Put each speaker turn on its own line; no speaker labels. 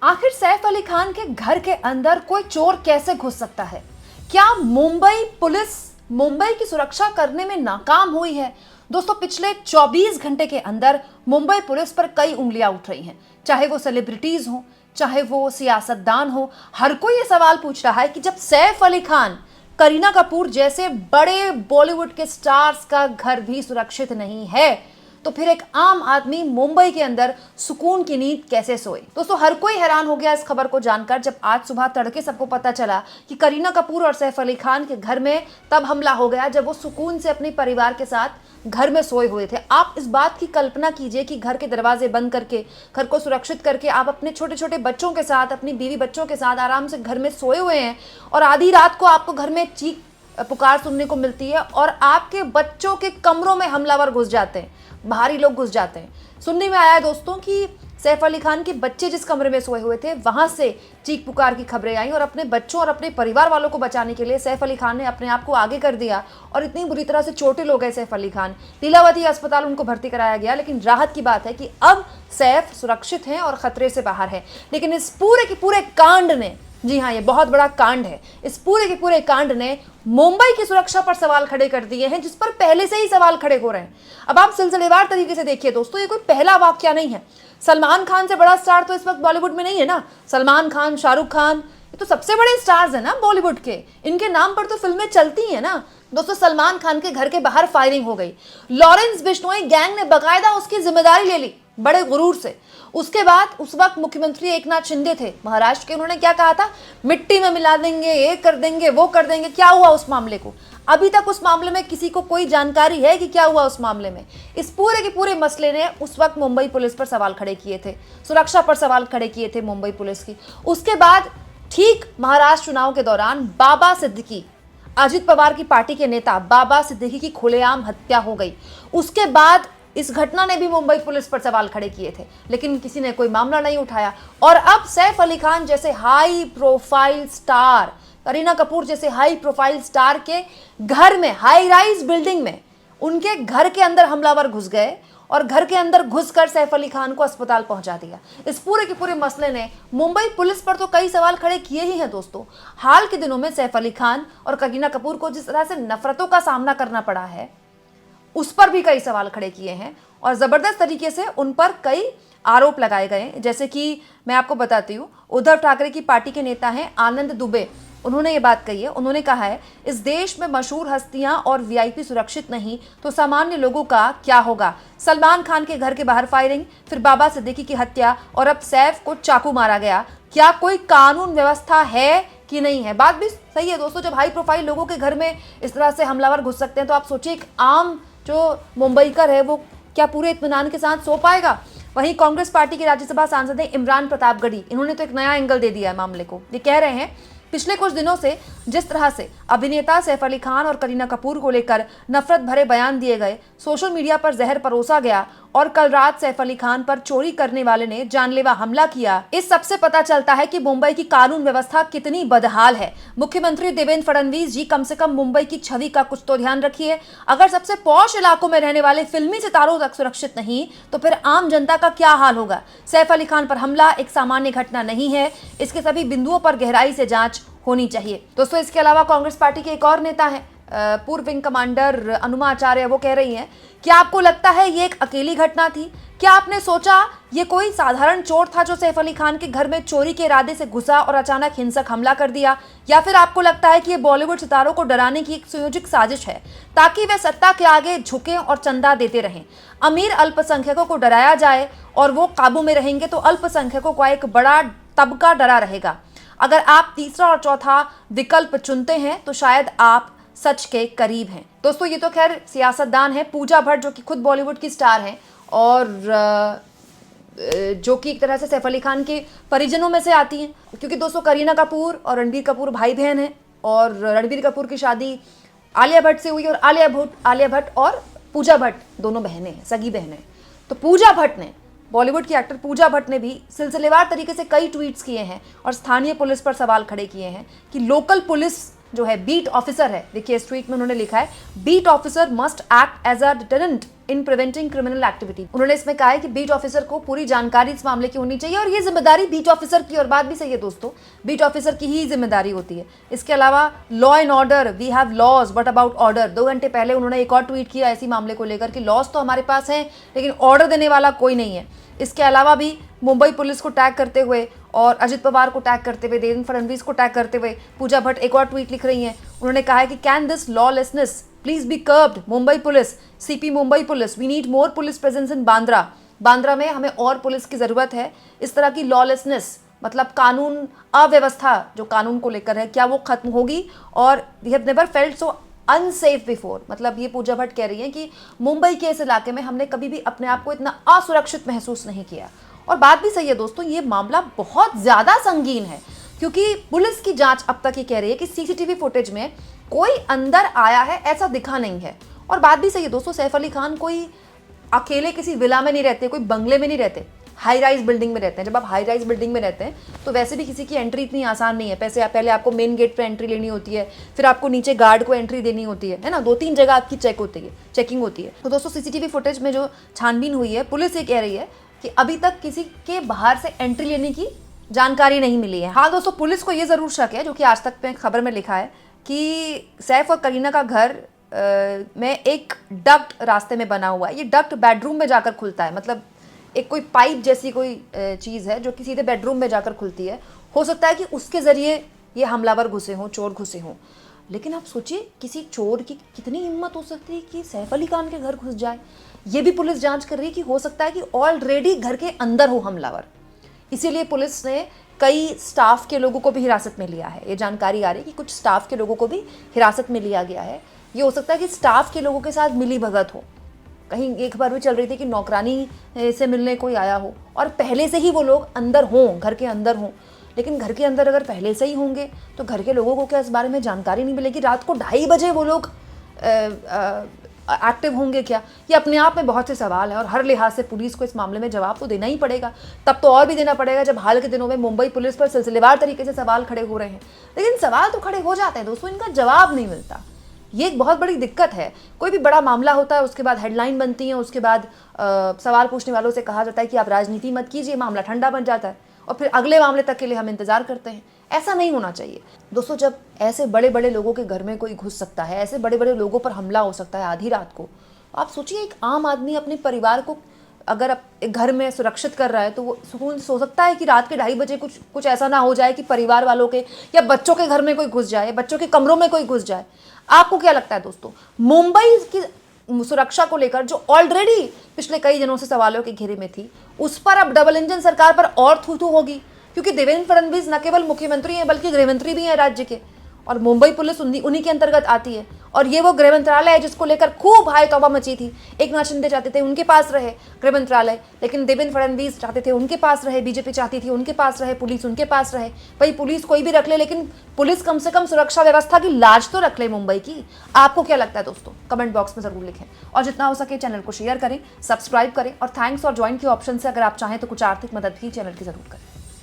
आखिर सैफ अली खान के घर के अंदर कोई चोर कैसे घुस सकता है? क्या मुंबई पुलिस मुंबई की सुरक्षा करने में नाकाम हुई है? दोस्तों, पिछले 24 घंटे के अंदर मुंबई पुलिस पर कई उंगलियां उठ रही हैं। चाहे वो सेलिब्रिटीज हो, चाहे वो सियासतदान हो, हर कोई ये सवाल पूछ रहा है कि जब सैफ अली खान, करीना कपूर जैसे बड़े बॉलीवुड के स्टार्स का घर भी सुरक्षित नहीं है, तो फिर एक आम आदमी मुंबई के अंदर सुकून की नींद कैसे सोए? दोस्तों, हर कोई हैरान हो गया इस खबर को जानकर, जब आज सुबह तड़के सबको पता चला कि करीना कपूर और सैफ अली खान के घर में तब हमला हो गया जब वो सुकून से अपने परिवार के साथ घर में सोए हुए थे। आप इस बात की कल्पना कीजिए कि घर के दरवाजे बंद करके, घर को सुरक्षित करके आप अपने छोटे छोटे बच्चों के साथ, अपनी बीवी बच्चों के साथ आराम से घर में सोए हुए हैं और आधी रात को आपको घर में चीख पुकार सुनने को मिलती है और आपके बच्चों के कमरों में हमलावर घुस जाते हैं, बाहरी लोग घुस जाते हैं। सुनने में आया है दोस्तों कि सैफ अली खान के बच्चे जिस कमरे में सोए हुए थे, वहां से चीख पुकार की खबरें आई और अपने बच्चों और अपने परिवार वालों को बचाने के लिए सैफ अली खान ने अपने आप को आगे कर दिया और इतनी बुरी तरह से चोटिल हो गए सैफ अली खान। लीलावती अस्पताल उनको भर्ती कराया गया, लेकिन राहत की बात है कि अब सैफ सुरक्षित हैं और खतरे से बाहर है। लेकिन इस पूरे के पूरे कांड ने, जी हाँ, ये बहुत बड़ा कांड है, इस पूरे के पूरे कांड ने मुंबई की सुरक्षा पर सवाल खड़े कर दिए हैं, जिस पर पहले से ही सवाल खड़े हो रहे हैं। अब आप सिलसिलेवार तरीके से देखिए दोस्तों, ये कोई पहला वाकया नहीं है। सलमान खान से बड़ा स्टार तो इस वक्त बॉलीवुड में नहीं है ना। सलमान खान, शाहरुख खान, ये तो सबसे बड़े स्टार्स हैं ना बॉलीवुड के, इनके नाम पर तो फिल्में चलती हैं ना। दोस्तों, सलमान खान के घर के बाहर फायरिंग हो गई, लॉरेंस बिश्नोई गैंग ने बकायदा उसकी जिम्मेदारी ले ली बड़े गुरूर से। उसके बाद उस वक्त मुख्यमंत्री एकनाथ शिंदे थे महाराष्ट्र के, उन्होंने क्या कहा था, मिट्टी में मिला देंगे, ये कर देंगे, वो कर देंगे। क्या हुआ उस मामले को? अभी तक उस मामले में किसी को कोई जानकारी है कि क्या हुआ उस मामले में? इस पूरे के पूरे मसले ने उस वक्त मुंबई पुलिस पर सवाल खड़े किए थे, सुरक्षा पर सवाल खड़े किए थे मुंबई पुलिस की। उसके बाद ठीक महाराष्ट्र चुनाव के दौरान बाबा सिद्दीकी, अजित पवार की पार्टी के नेता बाबा सिद्दीकी की खुलेआम हत्या हो गई। उसके बाद इस घटना ने भी मुंबई पुलिस पर सवाल खड़े किए थे, लेकिन किसी ने कोई मामला नहीं उठाया। और अब सैफ अली खान जैसे high profile star, Kareena Kapoor जैसे हाई प्रोफाइल स्टार के घर में, हाई राइज बिल्डिंग में, उनके घर के अंदर हमलावर घुस गए और घर के अंदर घुसकर सैफ अली खान को अस्पताल पहुंचा दिया। इस पूरे के पूरे मसले ने मुंबई पुलिस पर तो कई सवाल खड़े किए ही हैं दोस्तों। हाल के दिनों में सैफ अली खान और करीना कपूर को जिस तरह से नफरतों का सामना करना पड़ा है, उस पर भी कई सवाल खड़े किए हैं और जबरदस्त तरीके से उन पर कई आरोप लगाए गए। जैसे कि मैं आपको बताती हूँ, उद्धव ठाकरे की पार्टी के नेता हैं आनंद दुबे, उन्होंने ये बात कही है। उन्होंने कहा है, इस देश में मशहूर हस्तियां और वीआईपी सुरक्षित नहीं तो सामान्य लोगों का क्या होगा? सलमान खान के घर के बाहर फायरिंग, फिर बाबा सिद्दीकी की हत्या और अब सैफ को चाकू मारा गया। क्या कोई कानून व्यवस्था है कि नहीं है? बात भी सही है दोस्तों। जब हाई प्रोफाइल लोगों के घर में इस तरह से हमलावर घुस सकते हैं, तो आप सोचिए एक आम जो मुंबईकर है वो क्या पूरे इत्मीनान के साथ सो पाएगा? वहीं कांग्रेस पार्टी के राज्यसभा सांसद हैं इमरान प्रतापगढ़ी, इन्होंने तो एक नया एंगल दे दिया है मामले को। ये कह रहे हैं, पिछले कुछ दिनों से जिस तरह से अभिनेता सैफ अली खान और करीना कपूर को लेकर नफरत भरे बयान दिए गए, सोशल मीडिया पर जहर परोसा गया और कल रात सैफ अली खान पर चोरी करने वाले ने जानलेवा हमला किया, इस सबसे पता चलता है कि मुंबई की कानून व्यवस्था कितनी बदहाल है। मुख्यमंत्री देवेंद्र फडणवीस जी, कम से कम मुंबई की छवि का कुछ तो ध्यान रखिए। अगर सबसे पॉश इलाकों में रहने वाले फिल्मी सितारों तक सुरक्षित नहीं, तो फिर आम जनता का क्या हाल होगा? सैफ अली खान पर हमला एक सामान्य घटना नहीं है, इसके सभी बिंदुओं पर गहराई से जांच होनी चाहिए। दोस्तों, इसके अलावा कांग्रेस पार्टी के एक और नेता हैं, पूर्व विंग कमांडर अनुमा आचार्य, वो कह रही हैं, क्या आपको लगता है ये एक अकेली घटना थी? क्या आपने सोचा ये कोई साधारण चोर था जो सैफ अली खान के घर में चोरी के इरादे से घुसा और अचानक हिंसक हमला कर दिया? या फिर आपको लगता है कि ये बॉलीवुड सितारों को डराने की एक सुयोजित साजिश है ताकि वे सत्ता के आगे झुकें और चंदा देते रहें? अमीर अल्पसंख्यकों को डराया जाए और वो काबू में रहेंगे तो अल्पसंख्यकों का एक बड़ा तबका डरा रहेगा। अगर आप तीसरा और चौथा विकल्प चुनते हैं तो शायद आप सच के करीब हैं। दोस्तों, ये तो खैर सियासतदान है पूजा भट्ट, जो कि खुद बॉलीवुड की स्टार हैं और जो कि एक तरह से सैफ अली खान के परिजनों में से आती हैं, क्योंकि दोस्तों करीना कपूर और रणबीर कपूर भाई बहन हैं और रणबीर कपूर की शादी आलिया भट्ट से हुई और आलिया भट्ट और पूजा भट्ट दोनों बहनें हैं, सगी बहनें। तो पूजा भट्ट ने, बॉलीवुड की एक्टर पूजा भट्ट ने भी सिलसिलेवार तरीके से कई ट्वीट्स किए हैं और स्थानीय पुलिस पर सवाल खड़े किए हैं कि लोकल पुलिस जो है बीट ऑफिसर है, देखिए इस ट्वीट में उन्होंने लिखा है beat officer must act as a deterrent in preventing criminal activity. उन्होंने इसमें कहा है कि बीट ऑफिसर को पूरी जानकारी इस मामले की होनी चाहिए और ये जिम्मेदारी बीट ऑफिसर की, और बात भी सही है दोस्तों, बीट ऑफिसर की ही जिम्मेदारी होती है। इसके अलावा law and order, we have laws but about order, 2 घंटे पहले उन्होंने एक और ट्वीट किया इसी मामले को लेकर कि लॉज तो हमारे पास हैं लेकिन ऑर्डर देने वाला कोई नहीं है। इसके अलावा भी मुंबई पुलिस को टैग करते हुए और अजित पवार को टैग करते हुए, देवेंद्र फडणवीस को टैग करते हुए पूजा भट्ट एक और ट्वीट लिख रही हैं। उन्होंने कहा है कि can this lawlessness please be curbed, Mumbai police, CP Mumbai police, we need more police presence in Bandra. Bandra में हमें और पुलिस की ज़रूरत है। इस तरह की लॉलेसनेस मतलब कानून अव्यवस्था जो कानून को लेकर है, क्या वो खत्म होगी? और we have never felt so unsafe before, मतलब ये पूजा भट्ट कह रही हैं कि मुंबई के इस इलाके में हमने कभी भी अपने आप को इतना असुरक्षित महसूस नहीं किया। और बात भी सही है दोस्तों, ये मामला बहुत ज़्यादा संगीन है क्योंकि पुलिस की जांच अब तक ये कह रही है कि सीसीटीवी फुटेज में कोई अंदर आया है ऐसा दिखा नहीं है। और बात भी सही है दोस्तों, सैफ अली खान कोई अकेले किसी विला में नहीं रहते, कोई बंगले में नहीं रहते, हाई राइज बिल्डिंग में रहते हैं। जब आप हाई राइज बिल्डिंग में रहते हैं तो वैसे भी किसी की एंट्री इतनी आसान नहीं है। पहले आपको मेन गेट पे एंट्री लेनी होती है, फिर आपको नीचे गार्ड को एंट्री देनी होती है ना, 2-3 जगह आपकी चेकिंग होती है। तो दोस्तों सीसीटीवी फुटेज में जो छानबीन हुई है, पुलिस ये कह रही है कि अभी तक किसी के बाहर से एंट्री लेने की जानकारी नहीं मिली है। हाँ दोस्तों, पुलिस को ये ज़रूर शक है, जो कि आज तक में खबर में लिखा है कि सैफ और करीना का घर में एक डक्ट रास्ते में बना हुआ है। ये डक्ट बेडरूम में जाकर खुलता है, मतलब एक कोई पाइप जैसी कोई चीज़ है जो कि सीधे बेडरूम में जाकर खुलती है। हो सकता है कि उसके ज़रिए ये हमलावर घुसे हों, चोर घुसे हों। लेकिन आप सोचिए किसी चोर की कितनी हिम्मत हो सकती है कि सैफ अली खान के घर घुस जाए। ये भी पुलिस जांच कर रही है कि हो सकता है कि ऑलरेडी घर के अंदर हो हमलावर। इसीलिए पुलिस ने कई स्टाफ के लोगों को भी हिरासत में लिया है। ये जानकारी आ रही है कि कुछ स्टाफ के लोगों को भी हिरासत में लिया गया है। ये हो सकता है कि स्टाफ के लोगों के साथ मिली भगत हो। कहीं एक खबर भी चल रही थी कि नौकरानी से मिलने कोई आया हो और पहले से ही वो लोग अंदर हों, घर के अंदर हों। लेकिन घर के अंदर अगर पहले से ही होंगे तो घर के लोगों को क्या इस बारे में जानकारी नहीं मिलेगी? रात को 2:30 बजे वो लोग एक्टिव होंगे क्या? ये अपने आप में बहुत से सवाल है और हर लिहाज से पुलिस को इस मामले में जवाब तो देना ही पड़ेगा। तब तो और भी देना पड़ेगा जब हाल के दिनों में मुंबई पुलिस पर सिलसिलेवार तरीके से सवाल खड़े हो रहे हैं। लेकिन सवाल तो खड़े हो जाते हैं दोस्तों, इनका जवाब नहीं मिलता। ये एक बहुत बड़ी दिक्कत है। कोई भी बड़ा मामला होता है, उसके बाद हेडलाइन बनती है, उसके बाद सवाल पूछने वालों से कहा जाता है कि आप राजनीति मत कीजिए, मामला ठंडा बन जाता है और फिर अगले मामले तक के लिए हम इंतजार करते हैं। ऐसा नहीं होना चाहिए दोस्तों। जब ऐसे बड़े बड़े लोगों के घर में कोई घुस सकता है, ऐसे बड़े बड़े लोगों पर हमला हो सकता है आधी रात को, आप सोचिए एक आम आदमी अपने परिवार को अगर एक घर में सुरक्षित कर रहा है तो वो सुकून सो सकता है कि रात के 2:30 बजे कुछ ऐसा ना हो जाए कि परिवार वालों के या बच्चों के घर में कोई घुस जाए, बच्चों के कमरों में कोई घुस जाए। आपको क्या लगता है दोस्तों, मुंबई की सुरक्षा को लेकर जो ऑलरेडी पिछले कई दिनों से सवालों के घेरे में थी, उस पर अब डबल इंजन सरकार पर और थू-थू होगी? क्योंकि देवेंद्र फडणवीस न केवल मुख्यमंत्री हैं बल्कि गृहमंत्री भी हैं राज्य के, और मुंबई पुलिस उन्हीं के अंतर्गत आती है। और ये वो गृह मंत्रालय है जिसको लेकर खूब हाई तौबा मची थी। एकनाथ शिंदे चाहते थे उनके पास रहे गृह मंत्रालय, लेकिन देवेंद्र फडणवीस चाहते थे उनके पास रहे, बीजेपी चाहती थी उनके पास रहे, पुलिस उनके पास रहे। भाई पुलिस कोई भी रख ले, लेकिन पुलिस कम से कम सुरक्षा व्यवस्था की लाज तो रख ले मुंबई की। आपको क्या लगता है दोस्तों? कमेंट बॉक्स में जरूर लिखें और जितना हो सके चैनल को शेयर करें, सब्सक्राइब करें और थैंक्स और ज्वाइन के ऑप्शन से अगर आप चाहें तो कुछ आर्थिक मदद भी चैनल की जरूर करें।